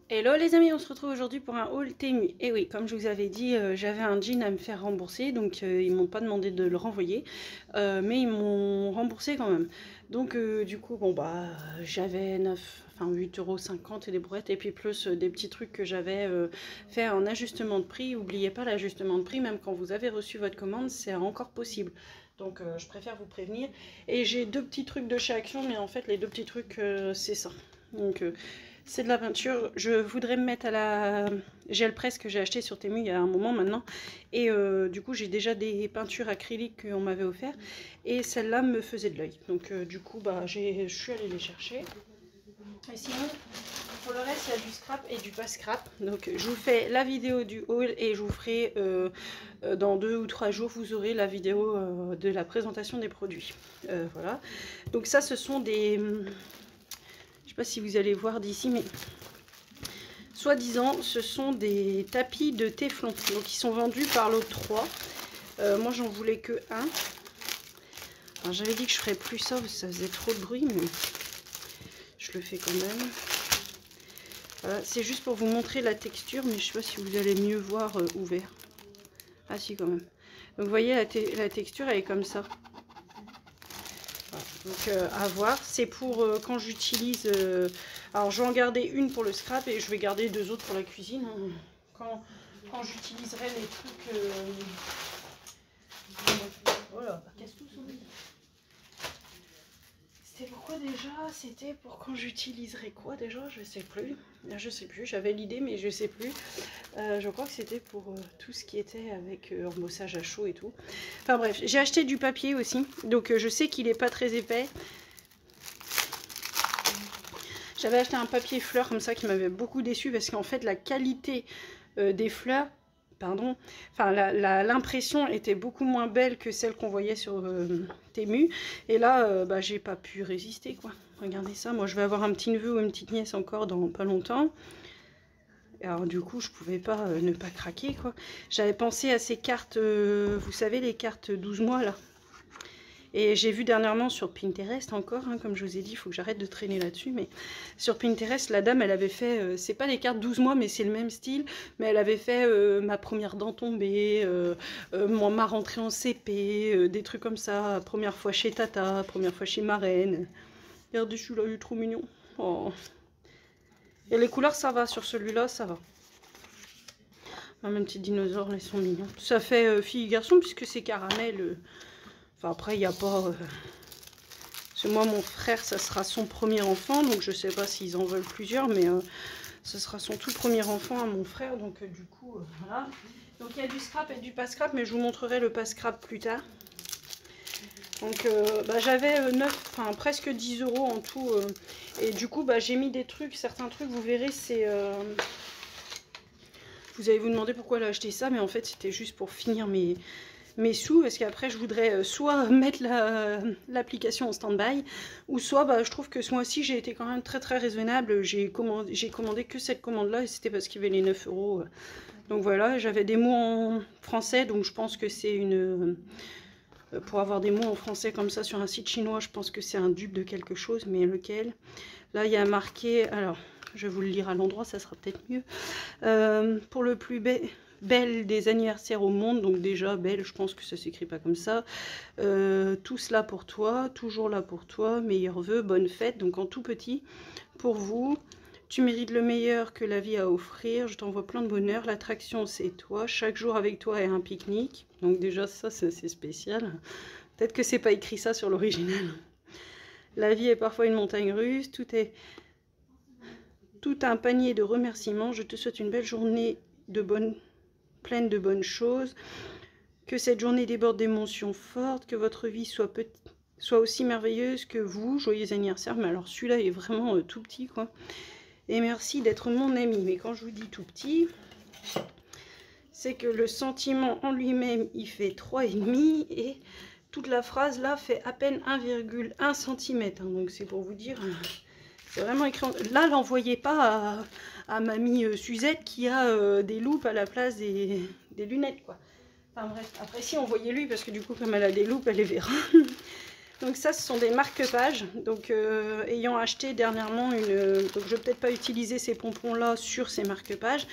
Hello les amis, on se retrouve aujourd'hui pour un haul Temu. Et oui, comme je vous avais dit, j'avais un jean à me faire rembourser, donc ils m'ont pas demandé de le renvoyer, mais ils m'ont remboursé quand même. Donc du coup, bon bah j'avais 8,50 € et des brouettes, et puis plus des petits trucs que j'avais fait en ajustement de prix. N'oubliez pas l'ajustement de prix, même quand vous avez reçu votre commande, c'est encore possible. Donc je préfère vous prévenir. Et j'ai deux petits trucs de chez Action, mais en fait les deux petits trucs c'est ça. Donc c'est de la peinture. Je voudrais me mettre à la gel presse que j'ai acheté sur Temu il y a un moment maintenant. Et du coup, j'ai déjà des peintures acryliques qu'on m'avait offert. Et celle-là me faisait de l'œil. Donc du coup, bah, je suis allée les chercher. Et sinon, pour le reste, il y a du scrap et du pas scrap. Donc je vous fais la vidéo du haul et je vous ferai dans 2 ou 3 jours, vous aurez la vidéo de la présentation des produits. Voilà. Donc ça, ce sont des... Je sais pas si vous allez voir d'ici, mais soi-disant, ce sont des tapis de téflon. Donc, ils sont vendus par l'autre 3. Moi, j'en voulais que un. Alors, j'avais dit que je ferais plus ça parce que ça faisait trop de bruit, mais je le fais quand même. Voilà, c'est juste pour vous montrer la texture, mais je sais pas si vous allez mieux voir ouvert. Ah si, quand même. Donc, vous voyez, la texture, elle est comme ça. Voilà. Donc à voir, c'est pour quand j'utilise, alors je vais en garder une pour le scrap et je vais garder 2 autres pour la cuisine, hein. Quand j'utiliserai les trucs, voilà, casse tout son lit. C'était pourquoi déjà? C'était pour quand j'utiliserai quoi déjà? Je sais plus. Je sais plus, j'avais l'idée mais je sais plus. Je crois que c'était pour tout ce qui était avec embossage à chaud et tout. Enfin bref, j'ai acheté du papier aussi. Donc je sais qu'il n'est pas très épais. J'avais acheté un papier fleur comme ça qui m'avait beaucoup déçu parce qu'en fait la qualité des fleurs, pardon, enfin l'impression était beaucoup moins belle que celle qu'on voyait sur Temu. Et là, bah, j'ai pas pu résister quoi. Regardez ça, moi je vais avoir un petit neveu ou une petite nièce encore dans pas longtemps. Et alors du coup je pouvais pas ne pas craquer quoi. J'avais pensé à ces cartes, vous savez les cartes 12 mois là. Et j'ai vu dernièrement sur Pinterest encore, hein, comme je vous ai dit, il faut que j'arrête de traîner là-dessus, mais sur Pinterest, la dame, elle avait fait, c'est pas les cartes 12 mois, mais c'est le même style, mais elle avait fait ma première dent tombée, ma rentrée en CP, des trucs comme ça, première fois chez Tata, première fois chez ma reine. Regardez, celui-là, il est trop mignon. Oh. Et les couleurs, ça va, sur celui-là, ça va. Ah, mes petits dinosaures, ils sont mignons. Ça fait fille-garçon, puisque c'est caramel. Enfin, après, il n'y a pas... Parce que moi, mon frère, ça sera son premier enfant. Donc, je sais pas s'ils en veulent plusieurs. Mais ce sera son tout premier enfant à mon frère. Donc, du coup, voilà. Donc, il y a du scrap et du pas scrap. Mais je vous montrerai le pas scrap plus tard. Donc, bah, j'avais presque 10 € en tout. Et du coup, bah, j'ai mis des trucs. Certains trucs, vous verrez, c'est... Vous allez vous demander pourquoi elle a acheté ça. Mais en fait, c'était juste pour finir mes sous, parce qu'après je voudrais soit mettre l'application en stand-by, ou soit bah, je trouve que ce mois-ci j'ai été quand même très raisonnable. J'ai commandé que cette commande là et c'était parce qu'il y avait les 9 €. Donc voilà, j'avais des mots en français, donc je pense que c'est une... pour avoir des mots en français comme ça sur un site chinois, je pense que c'est un dupe de quelque chose, mais lequel? Là il y a marqué, alors je vais vous le lire à l'endroit, ça sera peut-être mieux. Pour le plus belle des anniversaires au monde, donc déjà belle, je pense que ça s'écrit pas comme ça. Tous là pour toi, toujours là pour toi, meilleurs vœux, bonne fête, donc en tout petit, pour vous. Tu mérites le meilleur que la vie a à offrir, je t'envoie plein de bonheur, l'attraction c'est toi, chaque jour avec toi est un pique-nique. Donc déjà ça c'est assez spécial. Peut-être que c'est pas écrit ça sur l'original. La vie est parfois une montagne russe, tout un panier de remerciements. Je te souhaite une belle journée pleine de bonnes choses. Que cette journée déborde d'émotions fortes. Que votre vie soit aussi merveilleuse que vous. Joyeux anniversaire. Mais alors celui-là est vraiment tout petit quoi. Et merci d'être mon ami. Mais quand je vous dis tout petit, c'est que le sentiment en lui-même il fait 3,5 et toute la phrase là fait à peine 1,1 cm. Hein. Donc c'est pour vous dire... C'est vraiment écrit... Là, l'envoyez pas à mamie Suzette qui a des loupes à la place des lunettes, quoi. Enfin bref, après si, envoyez-lui, parce que du coup, comme elle a des loupes, elle les verra. Donc ça, ce sont des marque-pages. Donc ayant acheté dernièrement une... donc je vais peut-être pas utiliser ces pompons-là sur ces marque-pages.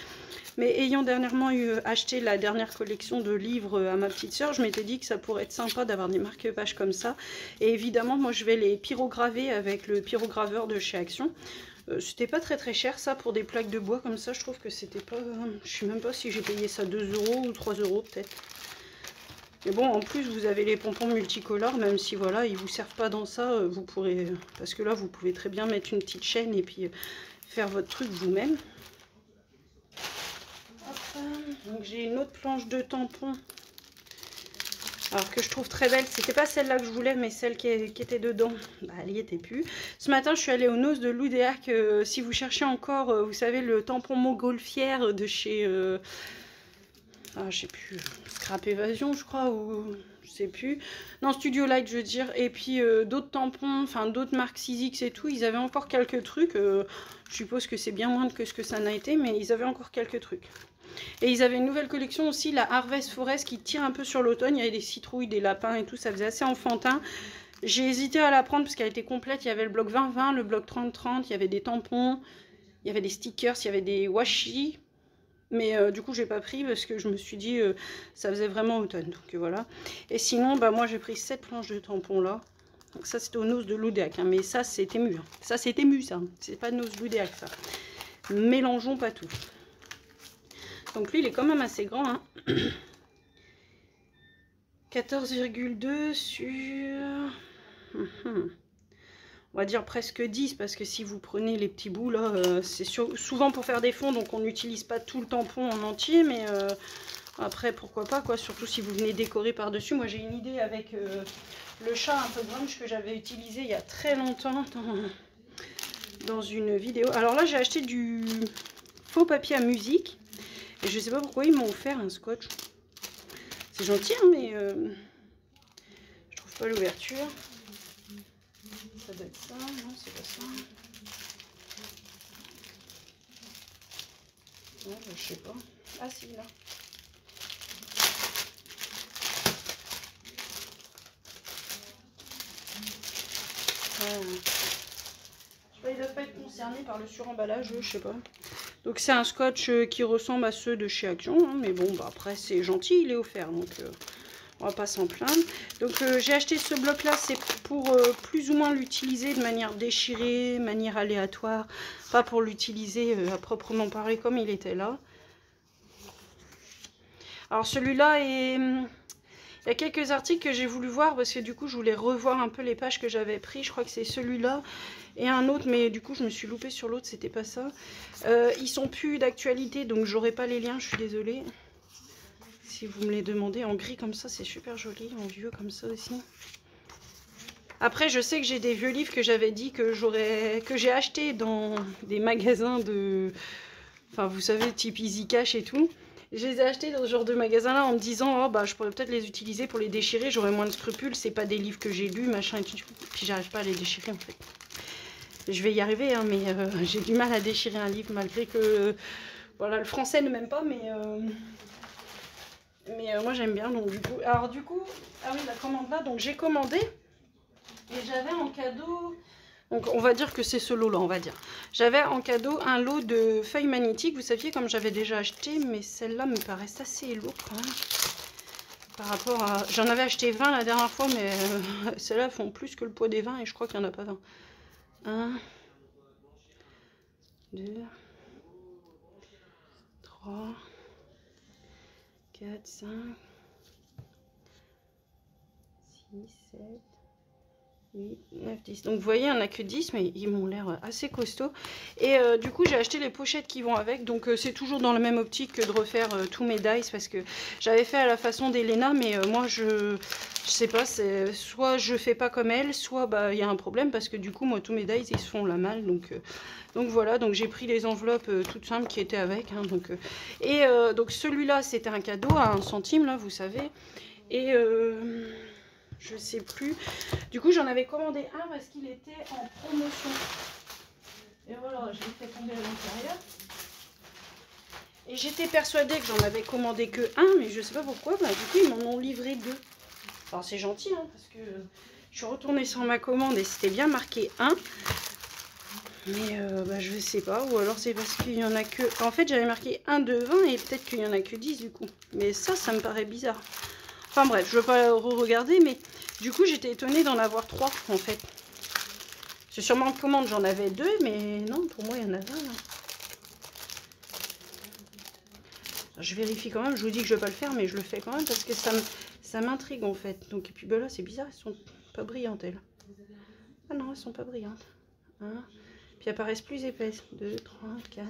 Mais ayant dernièrement acheté la dernière collection de livres à ma petite soeur, je m'étais dit que ça pourrait être sympa d'avoir des marque-pages comme ça. Et évidemment, moi je vais les pyrograver avec le pyrograveur de chez Action. C'était pas très cher ça pour des plaques de bois comme ça. Je trouve que c'était pas... je sais même pas si j'ai payé ça 2 € ou 3 € peut-être. Mais bon, en plus vous avez les pompons multicolores, même si voilà, ils vous servent pas dans ça, vous pourrez... parce que là vous pouvez très bien mettre une petite chaîne et puis faire votre truc vous-même. Donc j'ai une autre planche de tampons, alors que je trouve très belle. C'était pas celle-là que je voulais, mais celle qui était dedans, bah, elle y était plus. Ce matin je suis allée aux noces de Loudéac. Si vous cherchez encore, vous savez, le tampon montgolfière de chez je sais plus, Scrap Évasion je crois, ou je sais plus, non, Studio Light je veux dire. Et puis d'autres tampons, enfin d'autres marques 6X et tout, ils avaient encore quelques trucs. Je suppose que c'est bien moins que ce que ça n'a été, mais ils avaient encore quelques trucs. Et ils avaient une nouvelle collection aussi, la Harvest Forest, qui tire un peu sur l'automne. Il y avait des citrouilles, des lapins et tout, ça faisait assez enfantin. J'ai hésité à la prendre parce qu'elle était complète. Il y avait le bloc 20-20, le bloc 30-30, il y avait des tampons, il y avait des stickers, il y avait des washi. Mais du coup j'ai pas pris parce que je me suis dit ça faisait vraiment automne. Donc voilà. Et sinon bah moi j'ai pris cette planche de tampons là. Donc ça c'était aux noces de Loudéac, hein, mais ça c'était mu. Hein. Ça c'était mu ça. C'est pas de noces de Loudéac ça. Mélangeons pas tout. Donc lui il est quand même assez grand. Hein. 14,2 sur... on va dire presque 10, parce que si vous prenez les petits bouts là, c'est souvent pour faire des fonds, donc on n'utilise pas tout le tampon en entier, mais après pourquoi pas quoi, surtout si vous venez décorer par dessus. Moi j'ai une idée avec le chat un peu grunge que j'avais utilisé il y a très longtemps dans une vidéo. Alors là j'ai acheté du faux papier à musique et je sais pas pourquoi ils m'ont offert un scotch. C'est gentil hein, mais je trouve pas l'ouverture. Ça doit être ça, non c'est pas ça. Non, je sais pas. Ah si, là. Je sais pas, ils doivent pas être concernés par le suremballage, je sais pas. Donc c'est un scotch qui ressemble à ceux de chez Action, hein, mais bon, bah, après c'est gentil, il est offert, donc on va pas s'en plaindre. Donc j'ai acheté ce bloc là, c'est pour plus ou moins l'utiliser de manière déchirée, manière aléatoire, pas pour l'utiliser à proprement parler comme il était là. Alors celui-là est... il y a quelques articles que j'ai voulu voir parce que du coup je voulais revoir un peu les pages que j'avais pris. Je crois que c'est celui-là et un autre, mais du coup je me suis loupée sur l'autre, c'était pas ça. Ils sont plus d'actualité, donc j'aurai pas les liens, je suis désolée. Si vous me les demandez en gris comme ça, c'est super joli, en vieux comme ça aussi. Après je sais que j'ai des vieux livres que j'avais dit que j'ai acheté dans des magasins de... enfin vous savez, type Easy Cash et tout. Je les ai achetés dans ce genre de magasin là en me disant oh bah je pourrais peut-être les utiliser pour les déchirer, j'aurais moins de scrupules, c'est pas des livres que j'ai lus, machin et tout, puis j'arrive pas à les déchirer en fait. Je vais y arriver hein, mais j'ai du mal à déchirer un livre malgré que voilà, le français ne m'aime pas, mais moi j'aime bien. Donc du coup, alors du coup, ah oui la commande là, donc j'ai commandé et j'avais en cadeau. Donc on va dire que c'est ce lot là, on va dire. J'avais en cadeau un lot de feuilles magnétiques. Vous saviez comme j'avais déjà acheté, mais celles-là me paraissent assez lourdes quand même. Par rapport à... j'en avais acheté 20 la dernière fois, mais celles-là font plus que le poids des 20 et je crois qu'il n'y en a pas 20. 1, 2, 3, 4, 5, 6, 7... 8, 9, 10. Donc vous voyez, il n'y en a que 10, mais ils m'ont l'air assez costauds. Et du coup, j'ai acheté les pochettes qui vont avec. Donc c'est toujours dans la même optique que de refaire tous mes dies. Parce que j'avais fait à la façon d'Elena, mais moi, je sais pas, soit je fais pas comme elle, soit bah, y a un problème. Parce que du coup, moi, tous mes dies, ils se font la malle. Donc voilà, donc j'ai pris les enveloppes toutes simples qui étaient avec. Hein, donc celui-là, c'était un cadeau à 1 centime, là, vous savez. Et... je sais plus. Du coup, j'en avais commandé un parce qu'il était en promotion. Et voilà, je l'ai fait tomber à l'intérieur. Et j'étais persuadée que j'en avais commandé que un, mais je sais pas pourquoi. Bah, du coup, ils m'en ont livré 2. Alors, c'est gentil, hein, parce que Je suis retournée sur ma commande et c'était bien marqué 1. Mais je sais pas, ou alors c'est parce qu'il y en a que... En fait j'avais marqué 1 de 20 et peut-être qu'il y en a que 10 du coup. Mais ça me paraît bizarre. Enfin bref, je veux pas re-regarder, mais du coup j'étais étonnée d'en avoir 3 en fait. C'est sûrement en commande, j'en avais 2, mais non, pour moi il y en a 20 là. Je vérifie quand même, je vous dis que je vais pas le faire, mais je le fais quand même parce que ça m'intrigue en fait. Donc, et puis là c'est bizarre, elles sont pas brillantes elles. Ah non, elles sont pas brillantes. Hein. Puis elles paraissent plus épaisses. 2, 3, 4,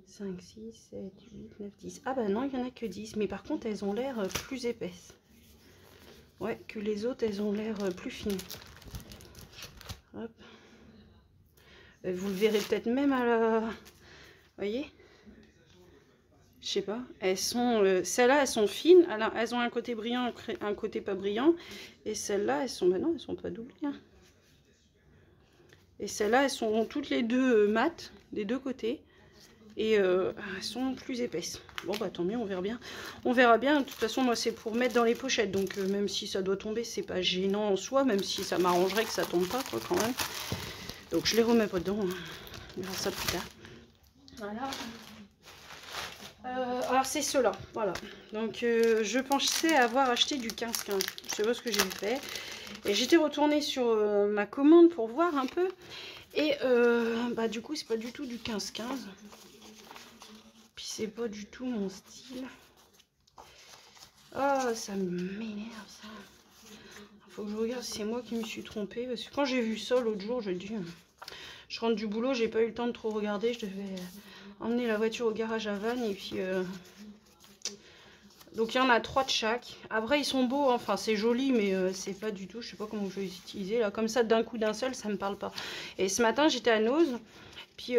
5, 6, 7, 8, 9, 10. Ah bah non, il n'y en a que 10. Mais par contre, elles ont l'air plus épaisses. Ouais, que les autres, elles ont l'air plus fines. Hop. Vous le verrez peut-être même à la... Vous voyez? Je sais pas. Elles sont... celles-là, elles sont fines. Alors, elles ont un côté brillant, un côté pas brillant. Et celles-là, elles sont... Bah non, elles sont pas doublées. Hein. Et celles-là, elles sont toutes les deux mates, des deux côtés. Et elles sont plus épaisses. Bon, bah tant mieux, on verra bien. On verra bien. De toute façon, moi, c'est pour mettre dans les pochettes. Donc, même si ça doit tomber, c'est pas gênant en soi. Même si ça m'arrangerait que ça tombe pas, quoi, quand même. Donc, je les remets pas dedans. Hein. On verra ça plus tard. Voilà. Alors, c'est ceux-là. Voilà. Donc, je pensais avoir acheté du 15-15. Je sais pas ce que j'ai fait. Et j'étais retournée sur ma commande pour voir un peu. Et bah du coup, c'est pas du tout du 15-15. Puis c'est pas du tout mon style. Oh, ça m'énerve ça. Faut que je regarde si c'est moi qui me suis trompée. Parce que quand j'ai vu ça l'autre jour, j'ai dit... Je rentre du boulot, j'ai pas eu le temps de trop regarder. Je devais emmener la voiture au garage à Vannes. Et puis... Donc il y en a 3 de chaque. Après ils sont beaux, enfin c'est joli, mais c'est pas du tout, je sais pas comment je vais les utiliser. Là, comme ça d'un coup d'un seul, ça me parle pas. Et ce matin j'étais à Nose. Puis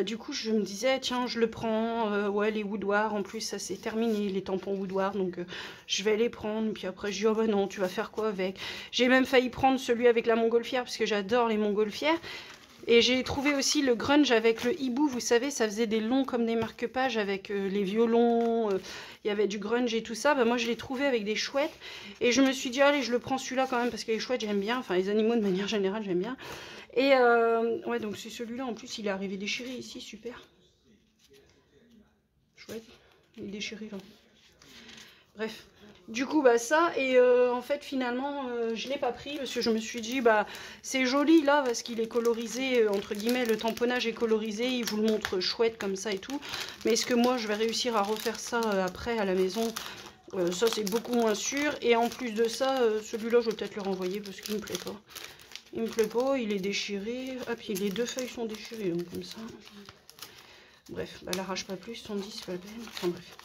du coup je me disais tiens je le prends, ouais les Woodward en plus ça c'est terminé les tampons Woodward donc je vais les prendre. Puis après je dis oh bah non tu vas faire quoi avec. J'ai même failli prendre celui avec la montgolfière parce que j'adore les montgolfières. Et j'ai trouvé aussi le grunge avec le hibou, vous savez, ça faisait des longs comme des marque-pages avec les violons, il y avait du grunge et tout ça. Bah, moi, je l'ai trouvé avec des chouettes et je me suis dit, allez, je le prends celui-là quand même parce que les chouettes, j'aime bien, enfin les animaux de manière générale, j'aime bien. Et ouais, donc c'est celui-là, en plus, il est arrivé déchiré ici, super. Chouette, il est déchiré là. Bref. Du coup, bah ça, et en fait, finalement, je ne l'ai pas pris parce que je me suis dit, bah c'est joli là parce qu'il est colorisé, entre guillemets, le tamponnage est colorisé, il vous le montre chouette comme ça et tout. Mais est-ce que moi, je vais réussir à refaire ça après à la maison? Ça, c'est beaucoup moins sûr. Et en plus de ça, celui-là, je vais peut-être le renvoyer parce qu'il me plaît pas. Il me plaît pas, il est déchiré. Ah, puis les 2 feuilles sont déchirées, donc comme ça. Bref, bah l'arrache pas plus, 110, c'est pas la peine. Enfin bref.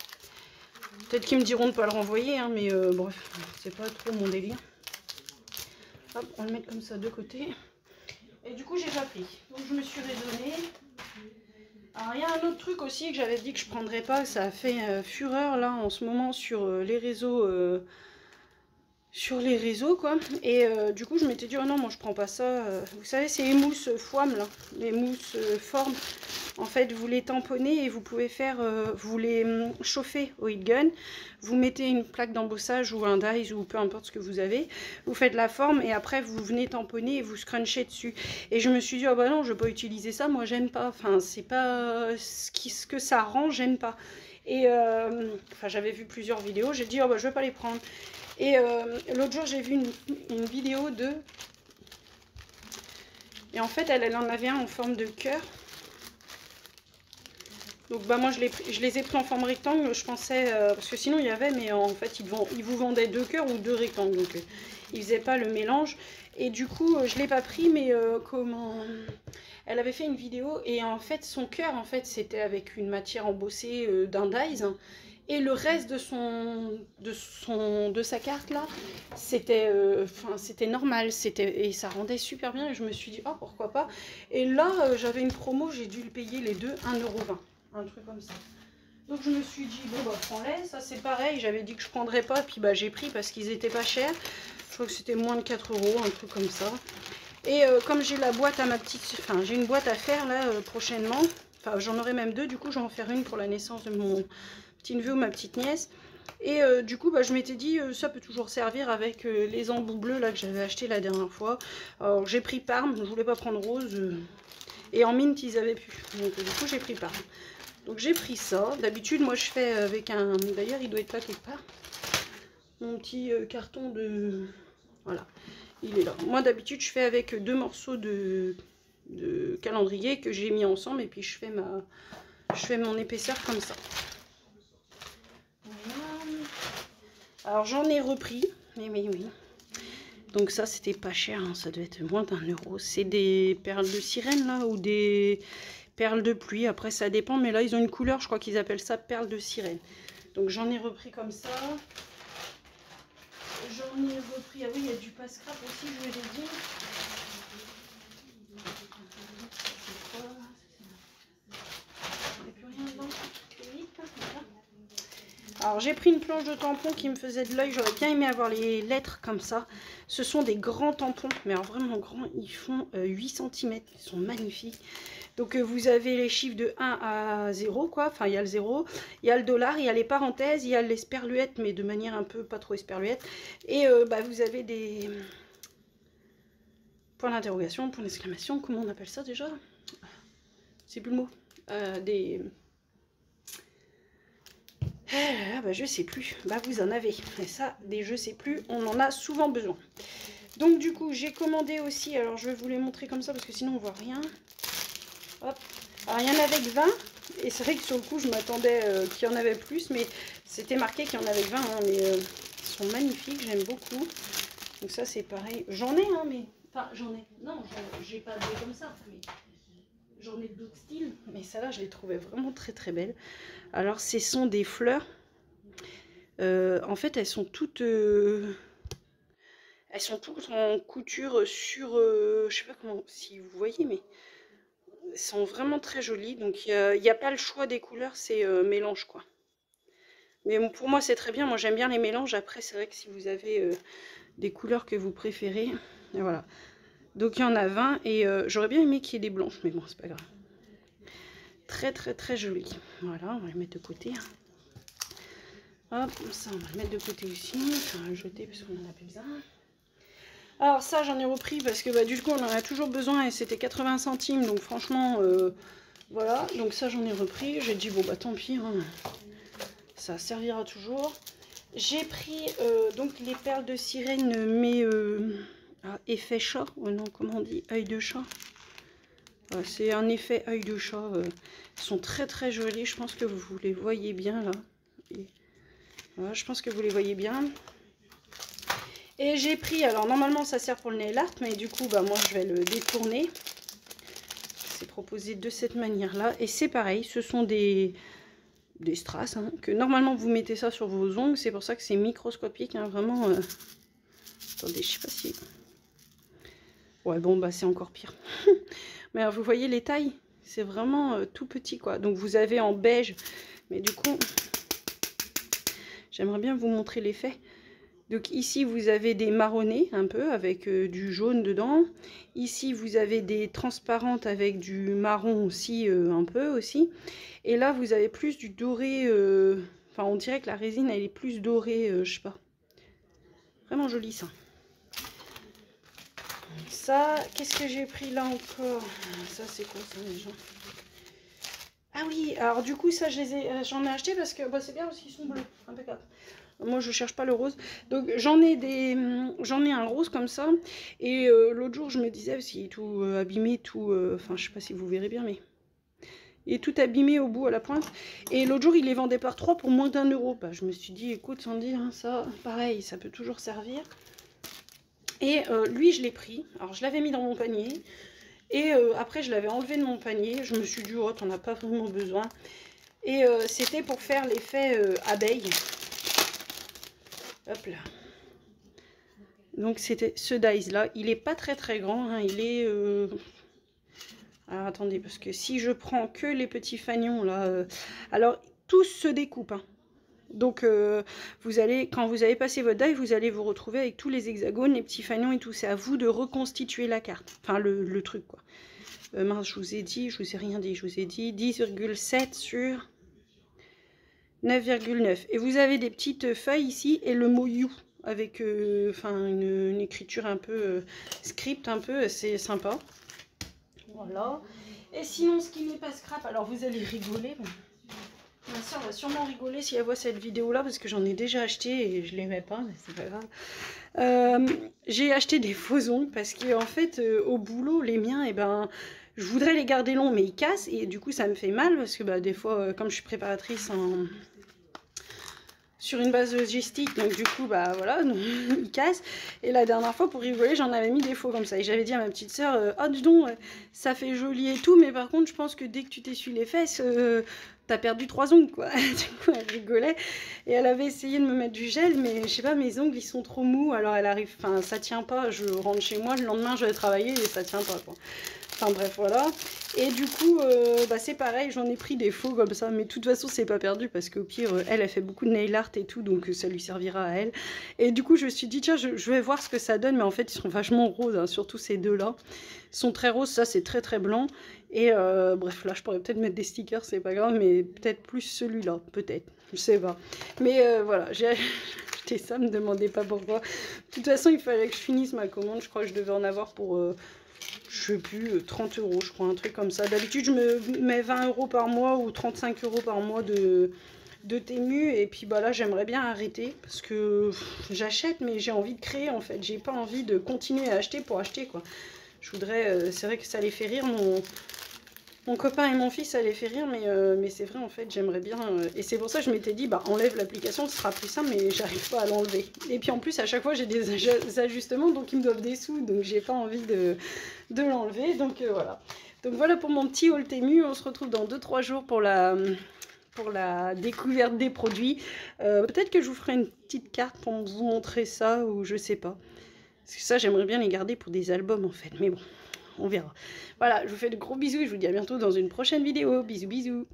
Peut-être qu'ils me diront de ne pas le renvoyer, hein, mais bref, c'est pas trop mon délire. Hop, on le met comme ça de côté. Et du coup, j'ai pas pris. Donc, je me suis raisonnée. Alors, il y a un autre truc aussi que j'avais dit que je prendrais pas. Ça a fait fureur, là, en ce moment, sur les réseaux... quoi. Et du coup, je m'étais dit, oh non, moi, je prends pas ça. Vous savez, c'est les mousses Fouam, là. Les mousses formes. En fait, vous les tamponnez et vous pouvez faire, vous les chauffez au heat gun. Vous mettez une plaque d'embossage ou un dies ou peu importe ce que vous avez. Vous faites la forme et après vous venez tamponner et vous scrunchez dessus. Et je me suis dit, oh bah non, je vais pas utiliser ça, moi j'aime pas. Enfin, c'est pas ce que ça rend, j'aime pas. Et enfin, j'avais vu plusieurs vidéos, j'ai dit, oh bah je vais pas les prendre. Et l'autre jour, j'ai vu une vidéo de... Et en fait, elle en avait un en forme de cœur. Donc bah moi je les ai pris en forme rectangle, je pensais, parce que sinon il y avait, mais en fait ils vous vendaient 2 cœurs ou 2 rectangles, donc ils faisaient pas le mélange. Et du coup je l'ai pas pris, mais comment... Elle avait fait une vidéo et en fait son cœur en fait c'était avec une matière embossée d'un dies. Et le reste de sa carte là, c'était normal, et ça rendait super bien. Et je me suis dit, oh pourquoi pas. Et là, j'avais une promo, j'ai dû le payer les deux 1,20 €, un truc comme ça. Donc je me suis dit, bon bah prends-les, ça c'est pareil, j'avais dit que je prendrais pas, puis bah j'ai pris parce qu'ils étaient pas chers. Je crois que c'était moins de 4 €, un truc comme ça. Et comme j'ai la boîte à ma petite, enfin j'ai une boîte à faire là prochainement, enfin j'en aurai même 2, du coup je vais en faire une pour la naissance de mon petit neveu ou ma petite nièce. Et du coup, je m'étais dit, ça peut toujours servir avec les embouts bleus là que j'avais acheté la dernière fois. Alors j'ai pris Parme, je voulais pas prendre rose. Et en mint, ils avaient pu. Donc du coup, j'ai pris Parme. Donc j'ai pris ça. D'habitude, moi je fais avec un... D'ailleurs, il doit être là quelque part. Mon petit carton de... Voilà, il est là. Moi d'habitude, je fais avec 2 morceaux de calendrier que j'ai mis ensemble. Et puis je fais mon épaisseur comme ça. Alors j'en ai repris, oui. Donc ça c'était pas cher, hein, ça devait être moins d'1 €. C'est des perles de sirène là, ou des perles de pluie, après ça dépend, mais là ils ont une couleur, je crois qu'ils appellent ça perles de sirène. Donc j'en ai repris comme ça. J'en ai repris, ah oui, il y a du passe-scrap aussi, je vous l'ai dit. Il n'y a plus rien dedans. Alors j'ai pris une planche de tampons qui me faisait de l'œil, j'aurais bien aimé avoir les lettres comme ça. Ce sont des grands tampons, mais alors vraiment grands, ils font 8 cm, ils sont magnifiques. Donc vous avez les chiffres de 1 à 0 quoi, enfin il y a le 0, il y a le dollar, il y a les parenthèses, il y a l'esperluette, mais de manière un peu pas trop esperluette. Et vous avez des points d'interrogation, points d'exclamation, comment on appelle ça déjà? C'est plus le mot. Des... je sais plus, vous en avez, et ça, des je sais plus, on en a souvent besoin. Donc du coup, j'ai commandé aussi, alors je vais vous les montrer comme ça, parce que sinon on voit rien. Hop, alors il y en a avec 20, et c'est vrai que sur le coup, je m'attendais qu'il y en avait plus, mais c'était marqué qu'il y en avait 20, hein, mais ils sont magnifiques, j'aime beaucoup. Donc ça, c'est pareil, j'en ai, hein, mais, enfin, non, j'ai pas de comme ça, mais... J'en ai d'autres styles, mais celle-là, je les trouvais vraiment très très belles. Alors, ce sont des fleurs. En fait, elles sont toutes en couture sur... je sais pas comment, si vous voyez, mais elles sont vraiment très jolies. Donc, il n'y a pas le choix des couleurs, c'est mélange, quoi. Mais bon, pour moi, c'est très bien. Moi, j'aime bien les mélanges. Après, c'est vrai que si vous avez des couleurs que vous préférez, et voilà. Donc, il y en a 20 et j'aurais bien aimé qu'il y ait des blanches, mais bon, c'est pas grave. Très très très joli. Voilà, on va les mettre de côté. Hop, ça on va le mettre de côté aussi. On va le jeter parce qu'on en a plus besoin. Alors ça j'en ai repris parce que du coup on en a toujours besoin et c'était 80 centimes. Donc franchement, voilà. Donc ça j'en ai repris. J'ai dit bon tant pis, hein, ça servira toujours. J'ai pris donc les perles de sirène, mais effet chat. Oh non, comment on dit? Œil de chat. C'est un effet œil de chat. Ils sont très très jolis. Je pense que vous les voyez bien là. Et voilà, je pense que vous les voyez bien. Et j'ai pris, alors normalement ça sert pour le nail art, mais du coup moi je vais le détourner. C'est proposé de cette manière là. Et c'est pareil, ce sont des strass, hein, que normalement vous mettez ça sur vos ongles. C'est pour ça que c'est microscopique, hein, vraiment. Attendez, je sais pas si... Ouais bon c'est encore pire. Mais alors, vous voyez les tailles, c'est vraiment tout petit quoi. Donc vous avez en beige, mais du coup, j'aimerais bien vous montrer l'effet. Donc ici vous avez des marronnés un peu avec du jaune dedans. Ici vous avez des transparentes avec du marron aussi un peu aussi. Et là vous avez plus du doré. Enfin on dirait que la résine elle est plus dorée, je sais pas. Vraiment joli ça. Ça, qu'est-ce que j'ai pris là encore? Ça, c'est quoi ça déjà? Ah oui, alors du coup, ça, j'en ai acheté parce que c'est bien parce qu'ils sont bleus. Impeccable. Moi, je cherche pas le rose. Donc, j'en ai un rose comme ça. Et l'autre jour, je me disais, parce qu'il est tout abîmé, tout. Enfin, je sais pas si vous verrez bien, mais. Il est tout abîmé au bout, à la pointe. Et l'autre jour, il les vendait par 3 pour moins d'1 €. Je me suis dit, écoute, Sandy, hein, ça, pareil, ça peut toujours servir. Et lui, je l'ai pris. Alors, je l'avais mis dans mon panier. Et après, je l'avais enlevé de mon panier. Je me suis dit, oh, t'en as pas vraiment besoin. Et c'était pour faire l'effet abeille. Hop là. Donc, c'était ce dies-là. Il est pas très très grand. Hein. Il est... Alors, attendez, parce que si je prends que les petits fanions, là... Alors, tous se découpent, hein. Donc, vous allez, quand vous avez passé votre die, vous allez vous retrouver avec tous les hexagones, les petits fanions et tout. C'est à vous de reconstituer la carte. Enfin, le truc, quoi. Mince, je vous ai dit, je vous ai rien dit. Je vous ai dit 10,7 sur 9,9. Et vous avez des petites feuilles ici et le mot You avec une écriture un peu script, un peu, c'est sympa. Voilà. Et sinon, ce qui n'est pas scrap, alors vous allez rigoler. Ma soeur va sûrement rigoler si elle voit cette vidéo là parce que j'en ai déjà acheté et je les mets pas, mais c'est pas grave. J'ai acheté des faux ongles parce que en fait au boulot les miens je voudrais les garder longs mais ils cassent et du coup ça me fait mal parce que des fois comme je suis préparatrice sur une base logistique, donc du coup voilà, donc, ils cassent. Et la dernière fois pour rigoler j'en avais mis des faux comme ça et j'avais dit à ma petite soeur oh dis donc ça fait joli et tout mais par contre je pense que dès que tu t'essuies les fesses t'as perdu 3 ongles quoi. Du coup elle rigolait et elle avait essayé de me mettre du gel mais je sais pas, mes ongles ils sont trop mous, alors elle arrive, ça tient pas, je rentre chez moi le lendemain je vais travailler et ça tient pas quoi. Enfin bref voilà. Et du coup c'est pareil, j'en ai pris des faux comme ça, mais de toute façon c'est pas perdu parce qu'au pire elle fait beaucoup de nail art et tout, donc ça lui servira à elle. Et du coup je me suis dit tiens je vais voir ce que ça donne, mais en fait ils sont vachement roses, hein, surtout ces deux là. Ils sont très roses, ça c'est très très blanc. Et bref là je pourrais peut-être mettre des stickers, c'est pas grave, mais peut-être plus celui-là, peut-être, je sais pas. Mais voilà, j'ai acheté ça, me demandez pas pourquoi. De toute façon il fallait que je finisse ma commande, je crois que je devais en avoir pour... je sais plus, 30 €, je crois, un truc comme ça. D'habitude, je me mets 20 € par mois ou 35 € par mois de Temu. Et puis là, j'aimerais bien arrêter parce que j'achète, mais j'ai envie de créer en fait. J'ai pas envie de continuer à acheter pour acheter quoi. Je voudrais, c'est vrai que ça les fait rire, mon copain et mon fils, ça les fait rire, mais c'est vrai en fait, j'aimerais bien. Et c'est pour ça que je m'étais dit, enlève l'application, ce sera plus simple, mais j'arrive pas à l'enlever. Et puis en plus, à chaque fois, j'ai des ajustements, donc ils me doivent des sous, donc j'ai pas envie de l'enlever. Donc voilà. Donc voilà pour mon petit haul Temu. On se retrouve dans 2-3 jours pour la découverte des produits. Peut-être que je vous ferai une petite carte pour vous montrer ça, ou je sais pas. Parce que ça, j'aimerais bien les garder pour des albums en fait, mais bon. On verra. Voilà, je vous fais de gros bisous et je vous dis à bientôt dans une prochaine vidéo. Bisous, bisous.